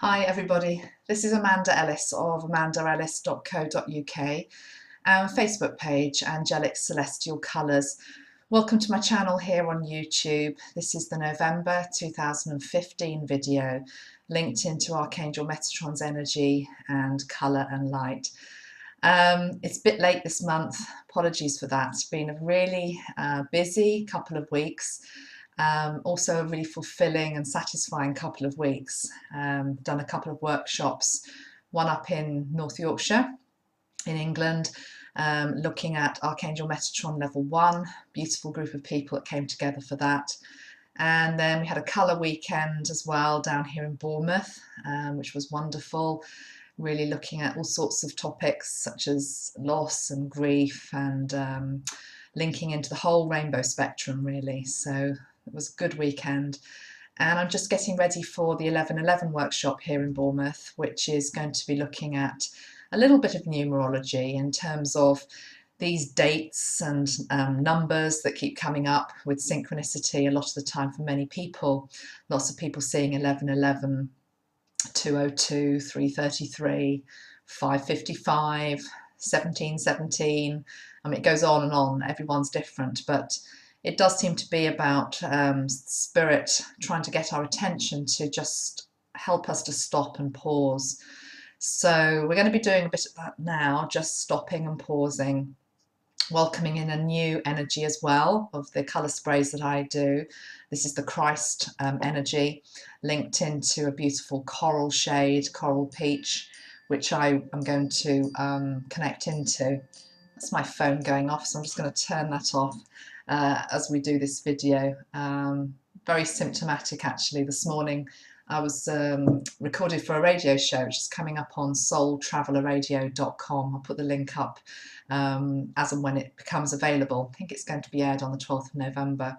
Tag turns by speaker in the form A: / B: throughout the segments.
A: Hi everybody, this is Amanda Ellis of amandaellis.co.uk, our Facebook page Angelic Celestial Colours. Welcome to my channel here on YouTube. This is the November 2015 video linked into Archangel Metatron's energy and colour and light. It's a bit late this month, apologies for that. It's been a really busy couple of weeks. Also a really fulfilling and satisfying couple of weeks. Done a couple of workshops, one up in North Yorkshire in England, looking at Archangel Metatron level 1, beautiful group of people that came together for that. And then we had a colour weekend as well down here in Bournemouth, which was wonderful, really looking at all sorts of topics such as loss and grief and linking into the whole rainbow spectrum really. So it was a good weekend, and I'm just getting ready for the 11/11 workshop here in Bournemouth, which is going to be looking at a little bit of numerology in terms of these dates and numbers that keep coming up with synchronicity a lot of the time for many people. Lots of people seeing 11/11, 202, 333, 555, 1717. I mean, it goes on and on. Everyone's different, but it does seem to be about spirit trying to get our attention to just help us to stop and pause. So we're going to be doing a bit of that now, just stopping and pausing, welcoming in a new energy as well of the colour sprays that I do. This is the Christ energy linked into a beautiful coral shade, coral peach, which I am going to connect into. That's my phone going off, so I'm just going to turn that off as we do this video. Very symptomatic actually. This morning I was recorded for a radio show which is coming up on soultravelerradio.com. I'll put the link up as and when it becomes available. I think it's going to be aired on the 12th of November.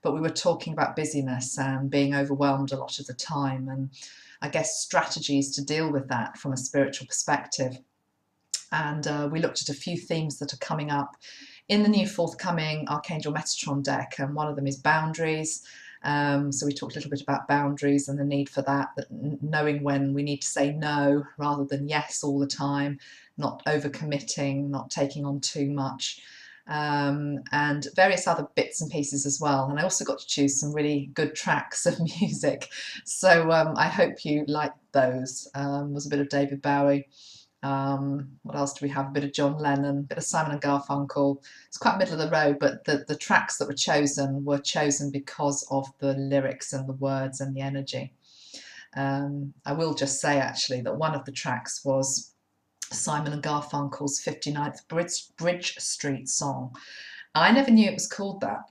A: But we were talking about busyness and being overwhelmed a lot of the time, and I guess strategies to deal with that from a spiritual perspective. And we looked at a few themes that are coming up in the new forthcoming Archangel Metatron deck, and one of them is boundaries. So we talked a little bit about boundaries and the need for that knowing when we need to say no rather than yes all the time, not overcommitting, not taking on too much, and various other bits and pieces as well. And I also got to choose some really good tracks of music, so I hope you like those. There's a bit of David Bowie. What else do we have? A bit of John Lennon, a bit of Simon and Garfunkel. It's quite middle of the road, but the tracks that were chosen because of the lyrics and the words and the energy. I will just say actually that one of the tracks was Simon and Garfunkel's 59th Bridge Street song. I never knew it was called that.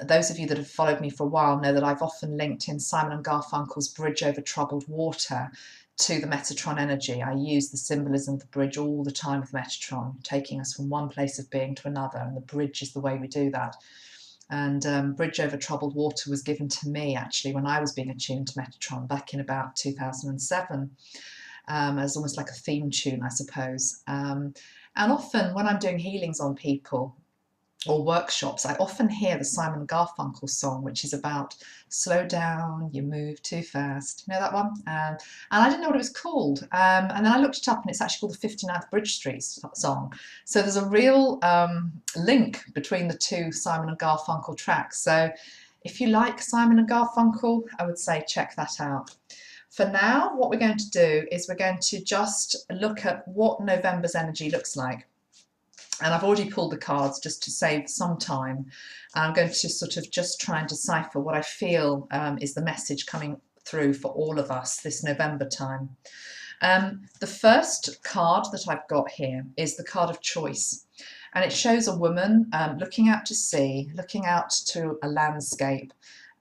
A: Those of you that have followed me for a while know that I've often linked in Simon and Garfunkel's Bridge Over Troubled Water to the Metatron energy. I use the symbolism of the bridge all the time with Metatron, taking us from one place of being to another, and the bridge is the way we do that. And Bridge Over Troubled Water was given to me actually when I was being attuned to Metatron back in about 2007, as almost like a theme tune, I suppose. And often when I'm doing healings on people or workshops, I often hear the Simon Garfunkel song, which is about slow down, you move too fast. You know that one? And I didn't know what it was called. And then I looked it up, and it's actually called the 59th Bridge Street song. So there's a real link between the two Simon and Garfunkel tracks. So if you like Simon and Garfunkel, I would say check that out. For now, what we're going to do is we're going to just look at what November's energy looks like. And I've already pulled the cards just to save some time. I'm going to sort of just try and decipher what I feel is the message coming through for all of us this November time. The first card that I've got here is the card of choice. And it shows a woman looking out to sea, looking out to a landscape.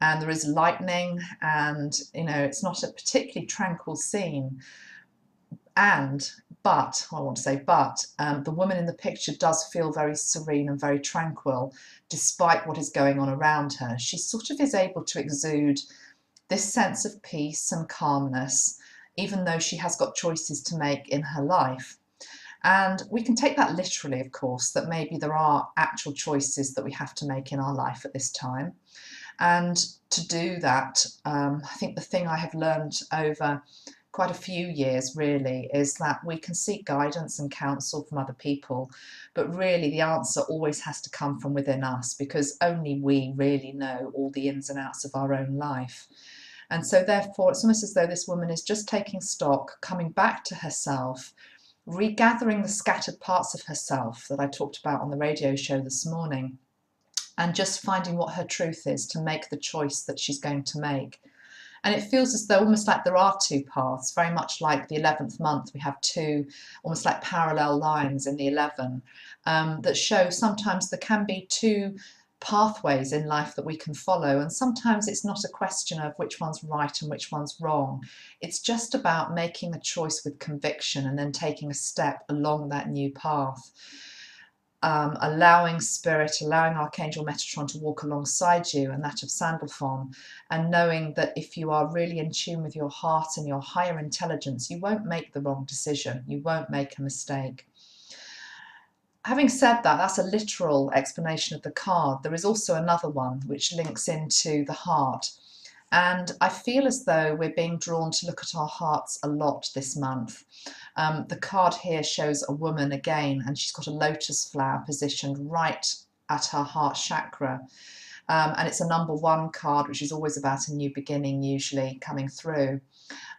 A: And there is lightning, and, you know, it's not a particularly tranquil scene. But the woman in the picture does feel very serene and very tranquil despite what is going on around her. She sort of is able to exude this sense of peace and calmness, even though she has got choices to make in her life. And we can take that literally, of course, that maybe there are actual choices that we have to make in our life at this time. And to do that, I think the thing I have learned over quite a few years really is that we can seek guidance and counsel from other people, but really the answer always has to come from within us, because only we really know all the ins and outs of our own life. And so therefore it's almost as though this woman is just taking stock, coming back to herself, regathering the scattered parts of herself that I talked about on the radio show this morning, and just finding what her truth is to make the choice that she's going to make. And it feels as though almost like there are two paths, very much like the 11th month. We have two almost like parallel lines in the 11 that show sometimes there can be two pathways in life that we can follow, and sometimes it's not a question of which one's right and which one's wrong. It's just about making a choice with conviction and then taking a step along that new path. Allowing Spirit, allowing Archangel Metatron to walk alongside you, and that of Sandalphon, and knowing that if you are really in tune with your heart and your higher intelligence, you won't make the wrong decision, you won't make a mistake. Having said that, that's a literal explanation of the card. There is also another one which links into the heart. And I feel as though we're being drawn to look at our hearts a lot this month. The card here shows a woman again, and she's got a lotus flower positioned right at her heart chakra. And it's a number 1 card, which is always about a new beginning, usually coming through.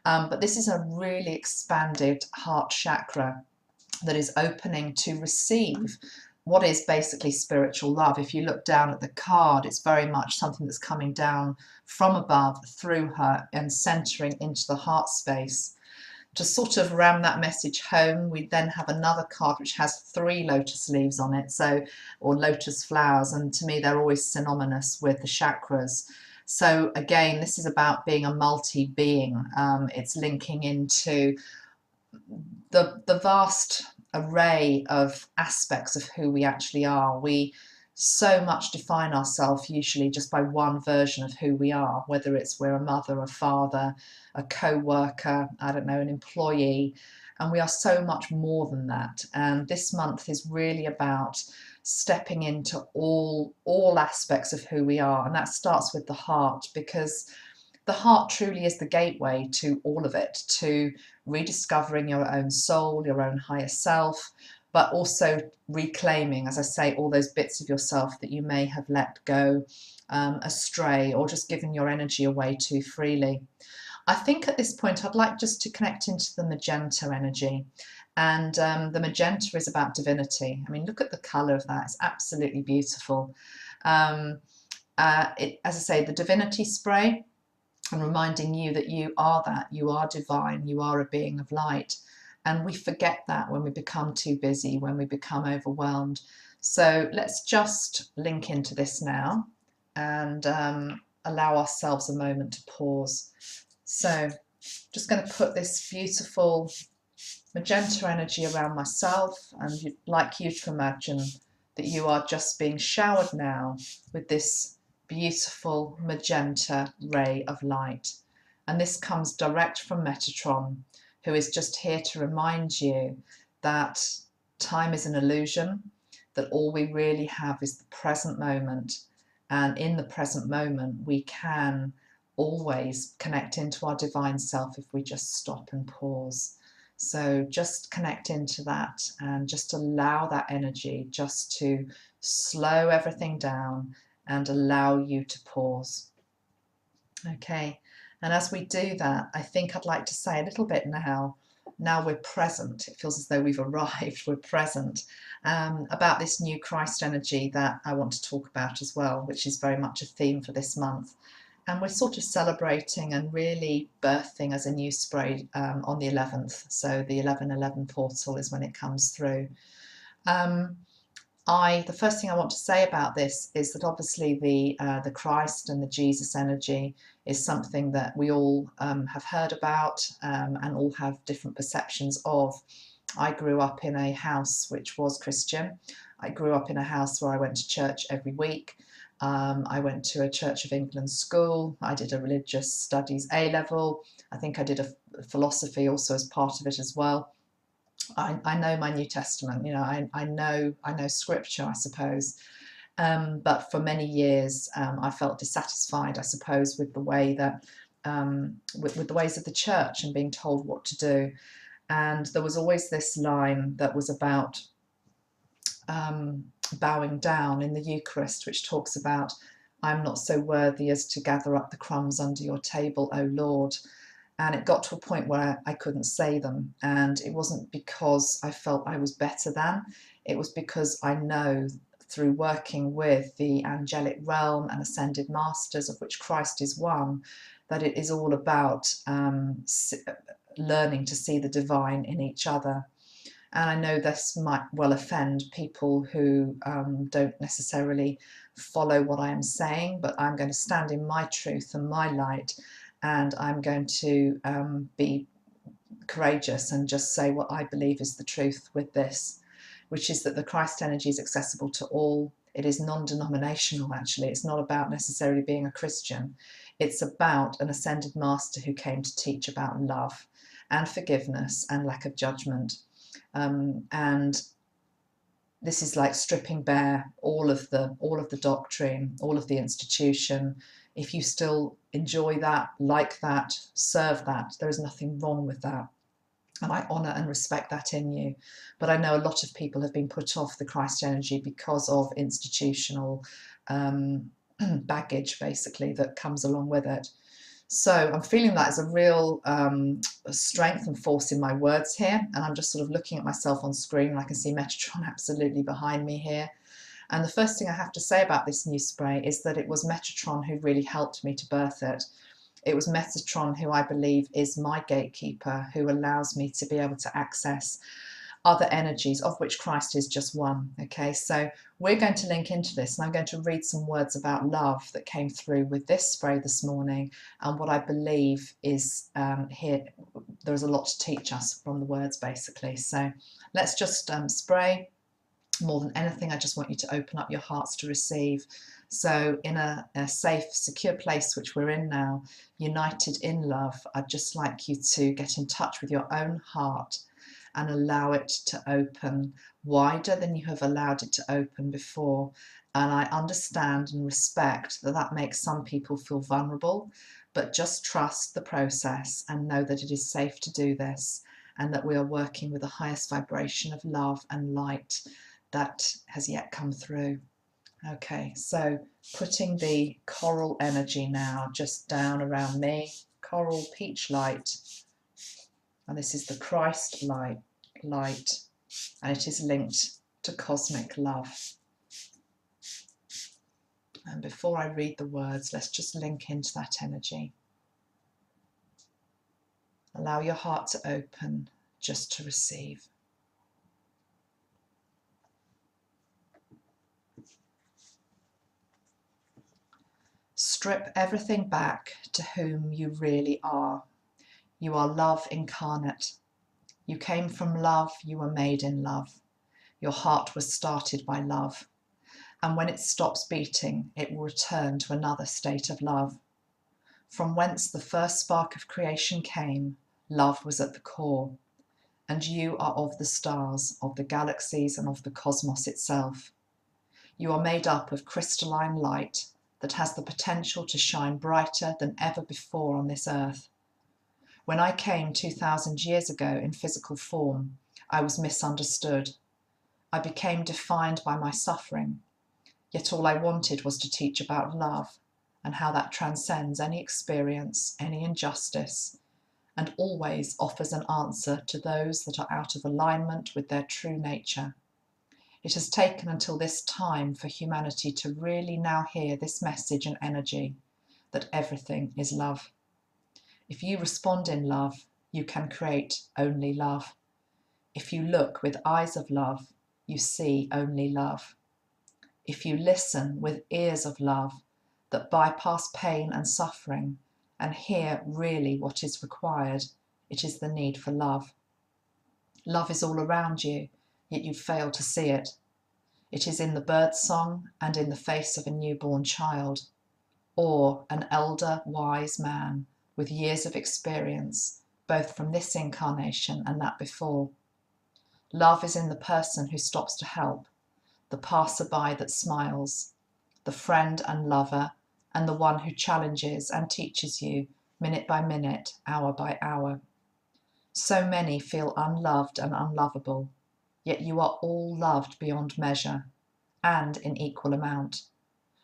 A: But this is a really expanded heart chakra that is opening to receive what is basically spiritual love. If you look down at the card, it's very much something that's coming down from above through her and centering into the heart space. To sort of ram that message home, we then have another card which has 3 lotus leaves on it, or lotus flowers, and to me they're always synonymous with the chakras. So again, this is about being a multi-being. It's linking into the vast array of aspects of who we actually are. We so much define ourselves usually just by one version of who we are, whether it's we're a mother, a father, a co-worker, I don't know, an employee, and we are so much more than that. And this month is really about stepping into all aspects of who we are, and that starts with the heart, because the heart truly is the gateway to all of it, to rediscovering your own soul, your own higher self, but also reclaiming, as I say, all those bits of yourself that you may have let go astray, or just given your energy away too freely. I think at this point I'd like just to connect into the magenta energy. And the magenta is about divinity. I mean, look at the colour of that. It's absolutely beautiful. As I say, the divinity spray, and reminding you that you are that, you are divine, you are a being of light. And we forget that when we become too busy, when we become overwhelmed. So let's just link into this now and allow ourselves a moment to pause. So just going to put this beautiful magenta energy around myself, and I'd like you to imagine that you are just being showered now with this beautiful magenta ray of light. And this comes direct from Metatron, who is just here to remind you that time is an illusion, that all we really have is the present moment. And in the present moment, we can always connect into our divine self if we just stop and pause. So just connect into that and just allow that energy just to slow everything down and allow you to pause. Okay, and as we do that, I think I'd like to say a little bit now we're present, it feels as though we've arrived, we're present, about this new Christ energy that I want to talk about as well, which is very much a theme for this month. And we're sort of celebrating and really birthing as a new spray on the 11th. So the 11/11 portal is when it comes through. The first thing I want to say about this is that obviously the Christ and the Jesus energy is something that we all have heard about and all have different perceptions of. I grew up in a house which was Christian. I grew up in a house where I went to church every week. I went to a Church of England school. I did a religious studies A-level. I think I did a philosophy also as part of it as well. I know my New Testament, you know, I know scripture, I suppose. But for many years, I felt dissatisfied, I suppose, with the way that with the ways of the church and being told what to do. And there was always this line that was about bowing down in the Eucharist, which talks about, "I'm not so worthy as to gather up the crumbs under your table, O Lord." And it got to a point where I couldn't say them. And it wasn't because I felt I was better than, it was because I know through working with the angelic realm and ascended masters, of which Christ is one, that it is all about learning to see the divine in each other. And I know this might well offend people who don't necessarily follow what I am saying, but I'm going to stand in my truth and my light, and I'm going to be courageous and just say what I believe is the truth with this, which is that the Christ energy is accessible to all. It is non-denominational, actually. It's not about necessarily being a Christian. It's about an ascended master who came to teach about love and forgiveness and lack of judgment. And this is like stripping bare all of the doctrine, all of the institution. If you still enjoy that, like that, serve that, there is nothing wrong with that. And I honour and respect that in you. But I know a lot of people have been put off the Christ energy because of institutional baggage, basically, that comes along with it. So I'm feeling that as a real strength and force in my words here. And I'm just sort of looking at myself on screen, and I can see Metatron absolutely behind me here. And the first thing I have to say about this new spray is that it was Metatron who really helped me to birth it. It was Metatron who I believe is my gatekeeper, who allows me to be able to access other energies, of which Christ is just one. Okay, so we're going to link into this, and I'm going to read some words about love that came through with this spray this morning, and what I believe is here. There's a lot to teach us from the words, basically. So let's just spray. More than anything, I just want you to open up your hearts to receive. So in a safe, secure place, which we're in now, united in love, I'd just like you to get in touch with your own heart and allow it to open wider than you have allowed it to open before. And I understand and respect that that makes some people feel vulnerable, but just trust the process and know that it is safe to do this, and that we are working with the highest vibration of love and light that has yet come through. Okay, so putting the coral energy now just down around me, coral peach light, and this is the Christ light, and it is linked to cosmic love. And before I read the words, let's just link into that energy. Allow your heart to open just to receive. Strip everything back to whom you really are. You are love incarnate. You came from love, you were made in love. Your heart was started by love. And when it stops beating, it will return to another state of love. From whence the first spark of creation came, love was at the core. And you are of the stars, of the galaxies, and of the cosmos itself. You are made up of crystalline light that has the potential to shine brighter than ever before on this earth. When I came 2,000 years ago in physical form, I was misunderstood. I became defined by my suffering, yet all I wanted was to teach about love and how that transcends any experience, any injustice, and always offers an answer to those that are out of alignment with their true nature. It has taken until this time for humanity to really now hear this message and energy, that everything is love. If you respond in love, you can create only love. If you look with eyes of love, you see only love. If you listen with ears of love that bypass pain and suffering and hear really what is required, it is the need for love. Love is all around you, yet you fail to see it. It is in the bird's song and in the face of a newborn child, or an elder wise man with years of experience, both from this incarnation and that before. Love is in the person who stops to help. the passerby that smiles, the friend and lover, and the one who challenges and teaches you minute by minute, hour by hour. So many feel unloved and unlovable, yet you are all loved beyond measure and in equal amount.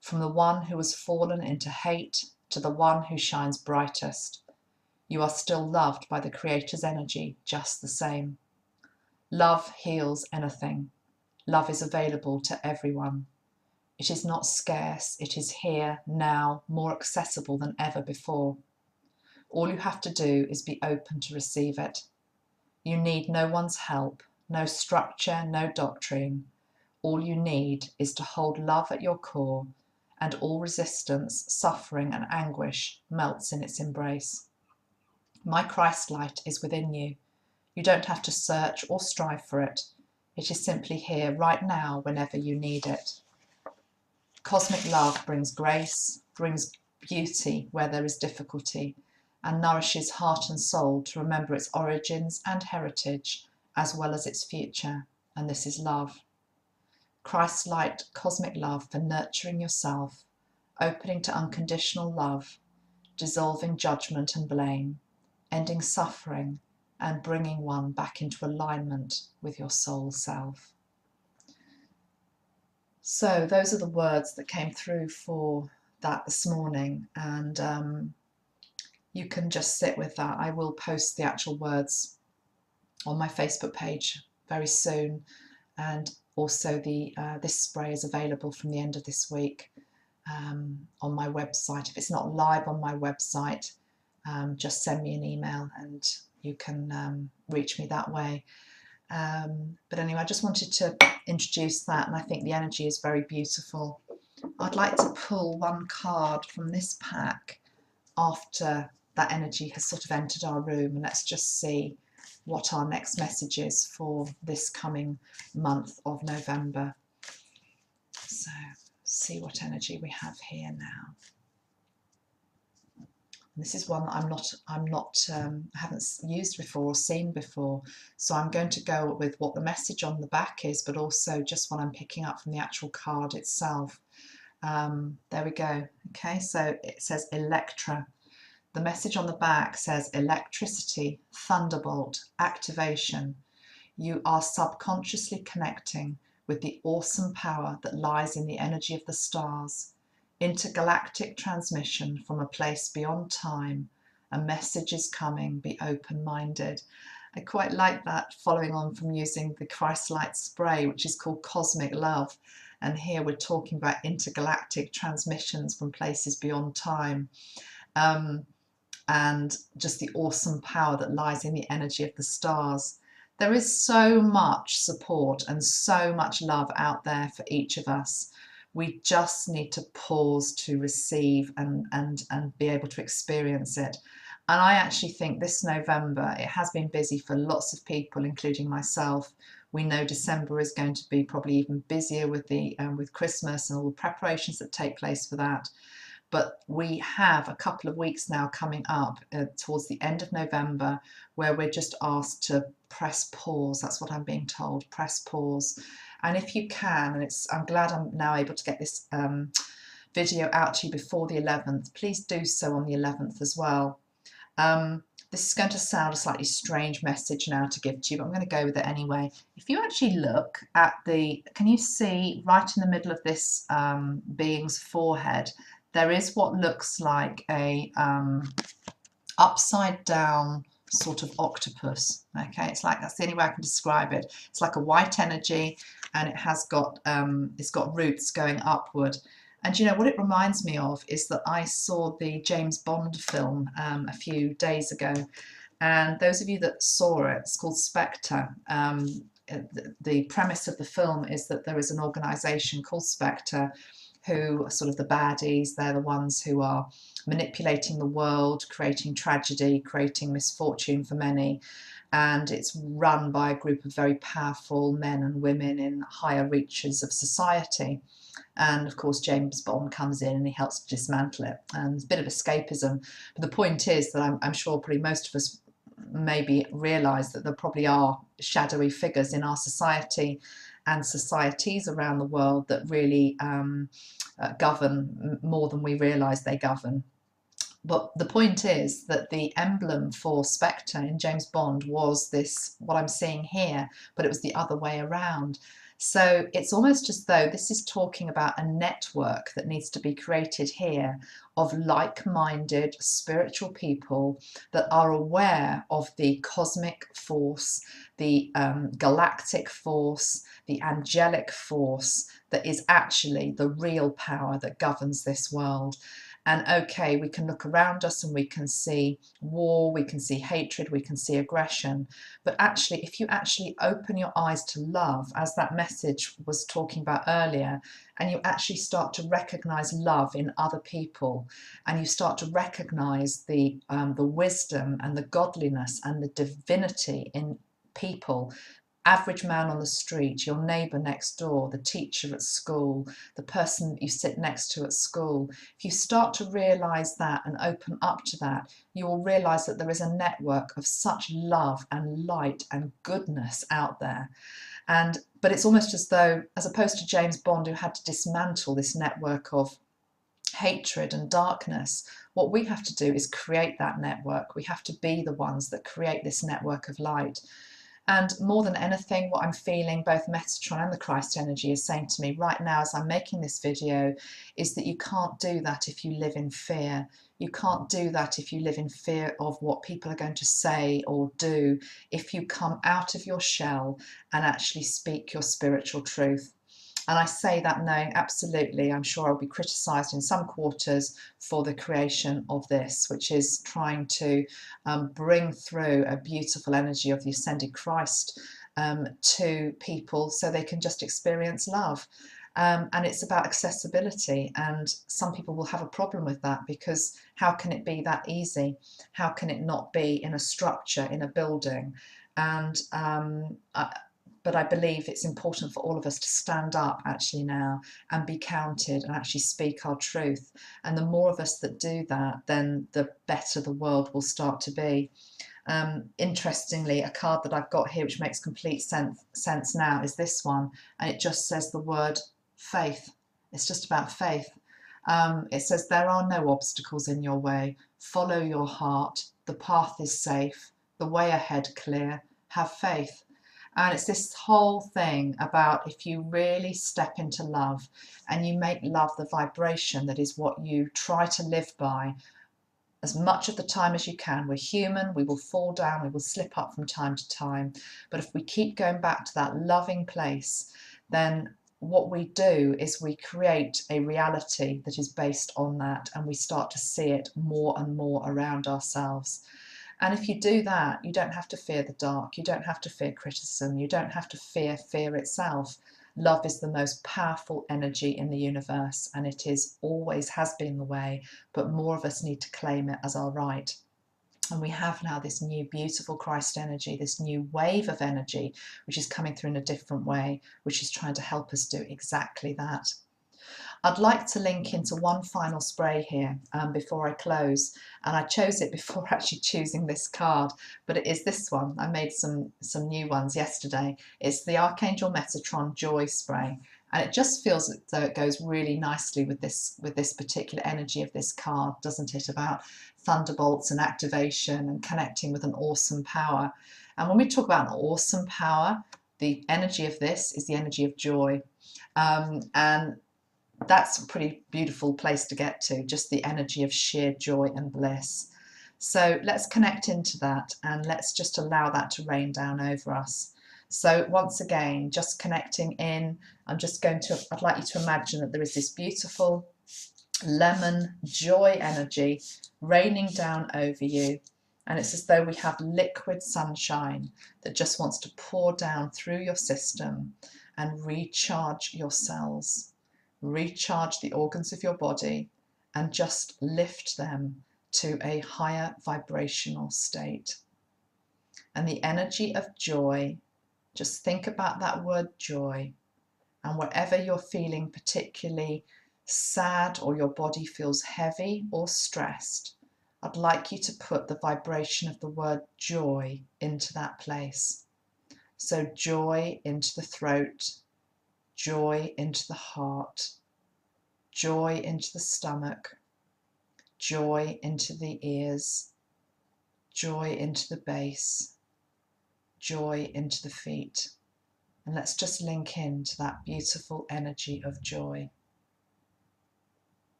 A: From the one who has fallen into hate to the one who shines brightest, you are still loved by the Creator's energy just the same. Love heals anything. Love is available to everyone. It is not scarce, it is here, now, more accessible than ever before. All you have to do is be open to receive it. You need no one's help, no structure, no doctrine. All you need is to hold love at your core, and all resistance, suffering, and anguish melts in its embrace. My Christ light is within you. You don't have to search or strive for it. It is simply here, right now, whenever you need it. Cosmic love brings grace, brings beauty where there is difficulty, and nourishes heart and soul to remember its origins and heritage, as well as its future, and this is love. Christ light, cosmic love for nurturing yourself, opening to unconditional love, dissolving judgment and blame, ending suffering, and bringing one back into alignment with your soul self. So those are the words that came through for that this morning, and you can just sit with that. I will post the actual words on my Facebook page very soon, and also this spray is available from the end of this week on my website. If it's not live on my website, just send me an email and you can reach me that way. But anyway, I just wanted to introduce that, and I think the energy is very beautiful. I'd like to pull one card from this pack after that energy has sort of entered our room, and let's just see what our next message is for this coming month of November. So see what energy we have here now. This is one that I haven't used before or seen before, so I'm going to go with what the message on the back is, but also just what I'm picking up from the actual card itself. There we go. Okay, so it says Electra. The message on the back says electricity, thunderbolt, activation. You are subconsciously connecting with the awesome power that lies in the energy of the stars. Intergalactic transmission from a place beyond time. A message is coming, be open-minded. I quite like that, following on from using the Christ Light spray, which is called Cosmic Love. And here we're talking about intergalactic transmissions from places beyond time. And just the awesome power that lies in the energy of the stars. There is so much support and so much love out there for each of us. We just need to pause to receive and be able to experience it. And I actually think this November, it has been busy for lots of people, including myself. We know December is going to be probably even busier with with Christmas and all the preparations that take place for that. But we have a couple of weeks now coming up towards the end of November where we're just asked to press pause. That's what I'm being told, press pause. And if you can, and I'm glad I'm now able to get this video out to you before the 11th, please do so on the 11th as well. This is going to sound a slightly strange message now to give to you, but I'm going to go with it anyway. If you actually look at can you see right in the middle of this being's forehead, there is what looks like a upside down sort of octopus. Okay, it's like, that's the only way I can describe it. It's like a white energy, and it has got it's got roots going upward. And you know what it reminds me of is that I saw the James Bond film a few days ago, and those of you that saw it, it's called Spectre. The premise of the film is that there is an organisation called Spectre who are sort of the baddies. They're the ones who are manipulating the world, creating tragedy, creating misfortune for many. And it's run by a group of very powerful men and women in higher reaches of society. And of course, James Bond comes in and he helps to dismantle it. And it's a bit of escapism. But the point is that I'm sure probably most of us maybe realise that there probably are shadowy figures in our society. and societies around the world that really govern more than we realise they govern. But the point is that the emblem for Spectre in James Bond was this, what I'm seeing here, but it was the other way around. So it's almost as though this is talking about a network that needs to be created here of like-minded spiritual people that are aware of the cosmic force, the galactic force, the angelic force that is actually the real power that governs this world. And okay, we can look around us and we can see war, we can see hatred, we can see aggression. But actually, if you actually open your eyes to love, as that message was talking about earlier, and you actually start to recognize love in other people, and you start to recognize the wisdom and the godliness and the divinity in people, average man on the street, your neighbour next door, the teacher at school, the person that you sit next to at school, if you start to realise that and open up to that, you will realise that there is a network of such love and light and goodness out there. But it's almost as though, as opposed to James Bond, who had to dismantle this network of hatred and darkness, what we have to do is create that network. We have to be the ones that create this network of light. And more than anything, what I'm feeling, both Metatron and the Christ energy is saying to me right now as I'm making this video, is that you can't do that if you live in fear. You can't do that if you live in fear of what people are going to say or do, if you come out of your shell and actually speak your spiritual truth. And I say that knowing absolutely, I'm sure I'll be criticised in some quarters for the creation of this, which is trying to bring through a beautiful energy of the ascended Christ to people so they can just experience love. And it's about accessibility, and some people will have a problem with that, because how can it be that easy? How can it not be in a structure, in a building? And but I believe it's important for all of us to stand up actually now and be counted and actually speak our truth. And the more of us that do that, then the better the world will start to be. Interestingly, a card that I've got here, which makes complete sense now, is this one. And it just says the word faith. It's just about faith. It says, there are no obstacles in your way. Follow your heart. The path is safe. The way ahead clear. Have faith. And it's this whole thing about, if you really step into love and you make love the vibration that is what you try to live by as much of the time as you can. We're human, we will fall down, we will slip up from time to time. But if we keep going back to that loving place, then what we do is we create a reality that is based on that, and we start to see it more and more around ourselves. And if you do that, you don't have to fear the dark, you don't have to fear criticism, you don't have to fear fear itself. Love is the most powerful energy in the universe, and it is always has been the way, but more of us need to claim it as our right. And we have now this new beautiful Christ energy, this new wave of energy, which is coming through in a different way, which is trying to help us do exactly that. I'd like to link into one final spray here before I close, and I chose it before actually choosing this card, but it is this one. I made some new ones yesterday. It's the Archangel Metatron Joy Spray, and it just feels as though it goes really nicely with this particular energy of this card, doesn't it? About thunderbolts and activation and connecting with an awesome power. And when we talk about an awesome power, the energy of this is the energy of joy, and that's a pretty beautiful place to get to, just the energy of sheer joy and bliss. So let's connect into that, and let's just allow that to rain down over us. So once again, just connecting in, I'd like you to imagine that there is this beautiful lemon joy energy raining down over you. And it's as though we have liquid sunshine that just wants to pour down through your system and recharge your cells. Recharge the organs of your body and just lift them to a higher vibrational state. And the energy of joy, just think about that word joy, and wherever you're feeling particularly sad or your body feels heavy or stressed, I'd like you to put the vibration of the word joy into that place. So joy into the throat, joy into the heart, joy into the stomach, joy into the ears, joy into the base, joy into the feet. And let's just link into that beautiful energy of joy.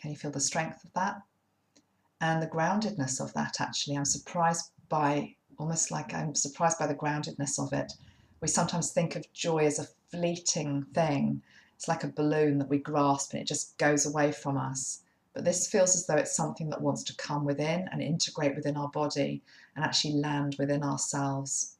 A: Can you feel the strength of that? And the groundedness of that, actually. I'm surprised by, almost like I'm surprised by the groundedness of it. We sometimes think of joy as a fleeting thing. It's like a balloon that we grasp and it just goes away from us. But this feels as though it's something that wants to come within and integrate within our body and actually land within ourselves.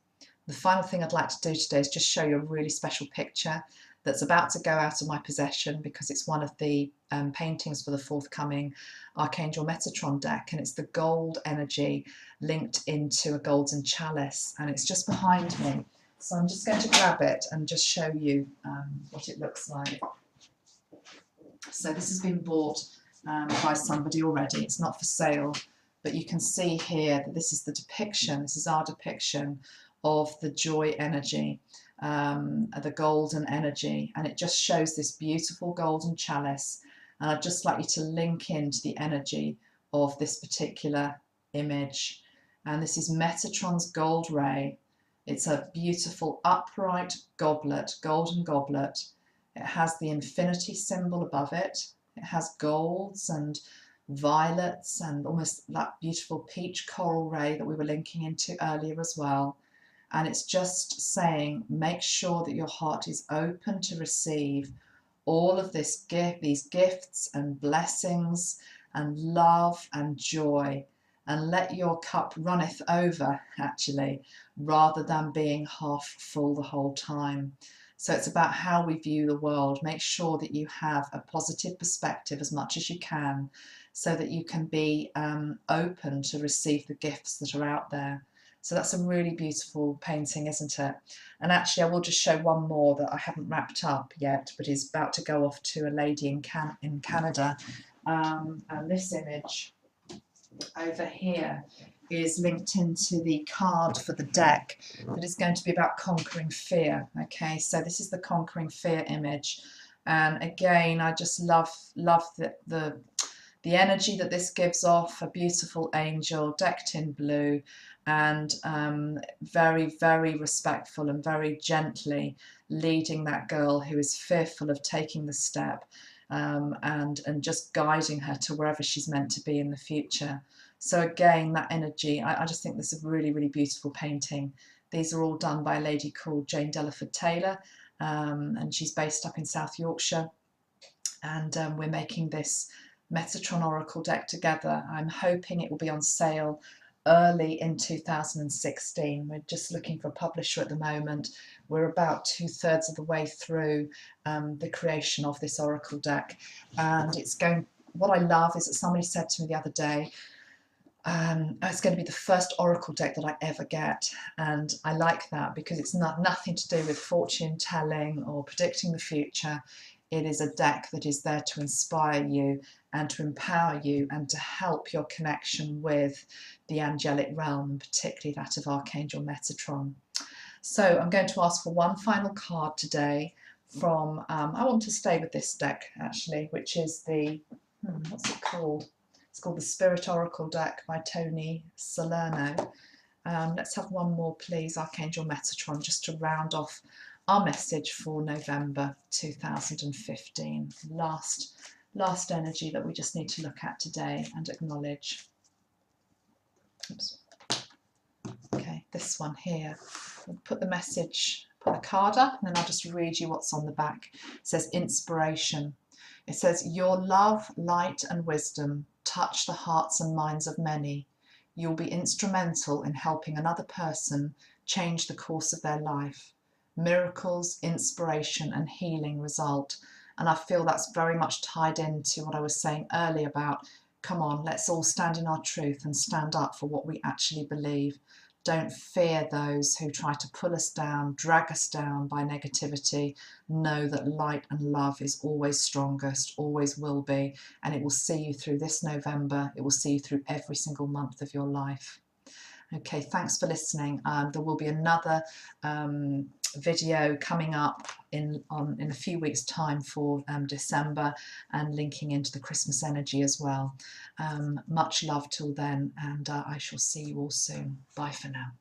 A: The final thing I'd like to do today is just show you a really special picture that's about to go out of my possession because it's one of the paintings for the forthcoming Archangel Metatron deck, and it's the gold energy linked into a golden chalice, and it's just behind me. So I'm just going to grab it and just show you what it looks like. So this has been bought by somebody already. It's not for sale, but you can see here that this is the depiction, this is our depiction of the joy energy, the golden energy, and it just shows this beautiful golden chalice. And I'd just like you to link into the energy of this particular image. And this is Metatron's gold ray. It's a beautiful upright goblet, golden goblet. It has the infinity symbol above it. It has golds and violets and almost that beautiful peach coral ray that we were linking into earlier as well. And it's just saying, make sure that your heart is open to receive all of these gifts and blessings and love and joy, and let your cup runneth over, actually, rather than being half full the whole time. So it's about how we view the world. Make sure that you have a positive perspective as much as you can, so that you can be open to receive the gifts that are out there. So that's a really beautiful painting, isn't it? And actually, I will just show one more that I haven't wrapped up yet, but is about to go off to a lady in Canada. And this image over here is linked into the card for the deck that is going to be about conquering fear. Okay, so this is the conquering fear image. And again, I just love the energy that this gives off. A beautiful angel decked in blue, and very, very respectful and very gently leading that girl who is fearful of taking the step, and just guiding her to wherever she's meant to be in the future. So again, that energy, I just think this is a really, really beautiful painting. These are all done by a lady called Jane Delaford Taylor, and she's based up in South Yorkshire, and we're making this Metatron Oracle deck together. I'm hoping it will be on sale early in 2016. We're just looking for a publisher at the moment. We're about 2/3 of the way through the creation of this Oracle deck, and it's going. What I love is that somebody said to me the other day, it's going to be the first Oracle deck that I ever get, and I like that because it's nothing to do with fortune telling or predicting the future. It is a deck that is there to inspire you and to empower you and to help your connection with the angelic realm, particularly that of Archangel Metatron. So I'm going to ask for one final card today from, I want to stay with this deck actually, which is the, what's it called? It's called the Spirit Oracle deck by Tony Salerno. Let's have one more, please, Archangel Metatron, just to round off our message for November 2015. Last energy that we just need to look at today and acknowledge. Oops. Okay, this one here. We'll put the message, put the card up, and then I'll just read you what's on the back. It says inspiration. It says, your love, light and wisdom touch the hearts and minds of many. You'll be instrumental in helping another person change the course of their life. Miracles, inspiration and healing result. And I feel that's very much tied into what I was saying earlier about Come on, let's all stand in our truth and stand up for what we actually believe. Don't fear those who try to pull us down, drag us down by negativity. Know that light and love is always strongest, always will be, and it will see you through this November. It will see you through every single month of your life. Okay, thanks for listening. There will be another video coming up in a few weeks' time for December, and linking into the Christmas energy as well. Much love till then, and I shall see you all soon. Bye for now.